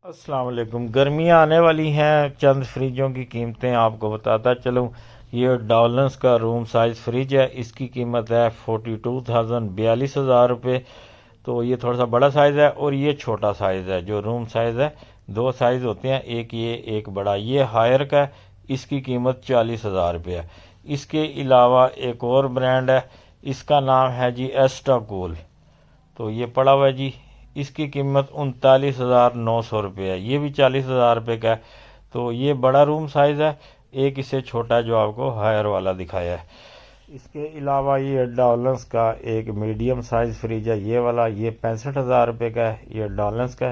السلام علیکم۔ گرمیاں آنے والی ہیں، چند فریجوں کی قیمتیں آپ کو بتاتا چلوں۔ یہ ڈولنس کا روم سائز فریج ہے، اس کی قیمت ہے 42,000 42,000 روپے۔ تو یہ تھوڑا سا بڑا سائز ہے اور یہ چھوٹا سائز ہے۔ جو روم سائز ہے، دو سائز ہوتے ہیں، ایک یہ ایک بڑا۔ یہ ہائر کا ہے، اس کی قیمت 40,000 روپے ہے۔ اس کے علاوہ ایک اور برانڈ ہے، اس کا نام ہے جی ایسٹا کول۔ تو یہ پڑا ہوا ہے جی، اس کی قیمت 39,900 روپے ہے، یہ بھی 40,000 روپے کا ہے۔ تو یہ بڑا روم سائز ہے، ایک اس سے چھوٹا جو آپ کو ہائر والا دکھایا ہے۔ اس کے علاوہ یہ ڈولنس کا ایک میڈیم سائز فریج ہے، یہ والا، یہ 65,000 روپے کا ہے۔ یہ ڈولنس کا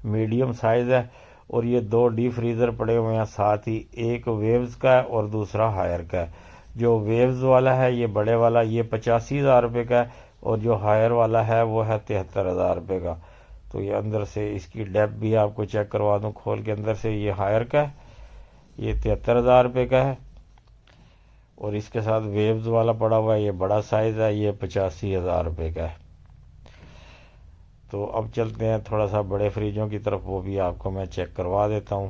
میڈیم سائز ہے اور یہ دو ڈی فریزر پڑے ہوئے ہیں، ساتھ ہی ایک ویوز کا ہے اور دوسرا ہائر کا ہے۔ جو ویوز والا ہے یہ بڑے والا، یہ 85,000 روپے کا ہے اور جو ہائر والا ہے وہ ہے 73,000 روپے کا۔ تو یہ اندر سے اس کی ڈیپ بھی آپ کو چیک کروا دوں کھول کے، اندر سے یہ ہائر کا ہے، یہ 73,000 روپے کا ہے اور اس کے ساتھ ویوز والا پڑا ہوا ہے، یہ بڑا سائز ہے، یہ 85,000 روپے کا ہے۔ تو اب چلتے ہیں تھوڑا سا بڑے فریجوں کی طرف، وہ بھی آپ کو میں چیک کروا دیتا ہوں۔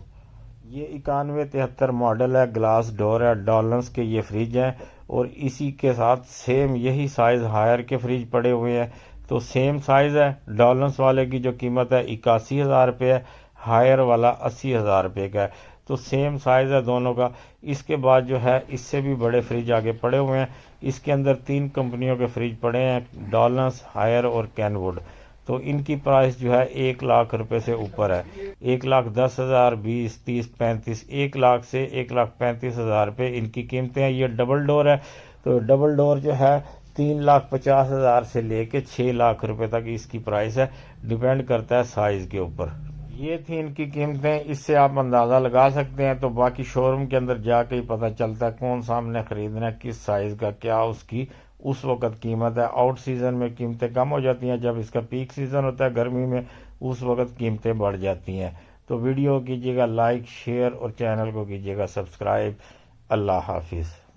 یہ 9173 ماڈل ہے، گلاس ڈور ہے، ڈولنس کے یہ فریج ہیں اور اسی کے ساتھ سیم یہی سائز ہائر کے فریج پڑے ہوئے ہیں۔ تو سیم سائز ہے، ڈولنس والے کی جو قیمت ہے 81,000 روپے ہے، ہائر والا 80,000 روپے کا ہے۔ تو سیم سائز ہے دونوں کا۔ اس کے بعد جو ہے اس سے بھی بڑے فریج آگے پڑے ہوئے ہیں، اس کے اندر 3 کمپنیوں کے فریج پڑے ہیں، ڈولنس، ہائر اور کین ووڈ۔ تو ان کی پرائس جو ہے 1,00,000 روپے سے اوپر ہے، 1,10,000، 20، 30، 35، 1,00,000 سے 1,35,000 روپے ان کی قیمتیں ہیں۔ یہ ڈبل ڈور ہے، تو ڈبل ڈور جو ہے 3,50,000 سے لے کے 6,00,000 روپے تک اس کی پرائس ہے، ڈیپینڈ کرتا ہے سائز کے اوپر۔ یہ تھی ان کی قیمتیں، اس سے آپ اندازہ لگا سکتے ہیں۔ تو باقی شو روم کے اندر جا کے ہی پتہ چلتا ہے کون سا ہم نے خریدنا ہے، کس سائز کا، کیا اس کی اس وقت قیمت ہے۔ آؤٹ سیزن میں قیمتیں کم ہو جاتی ہیں، جب اس کا پیک سیزن ہوتا ہے گرمی میں، اس وقت قیمتیں بڑھ جاتی ہیں۔ تو ویڈیو کیجیے گا لائک، شیئر اور چینل کو کیجیے گا سبسکرائب۔ اللہ حافظ۔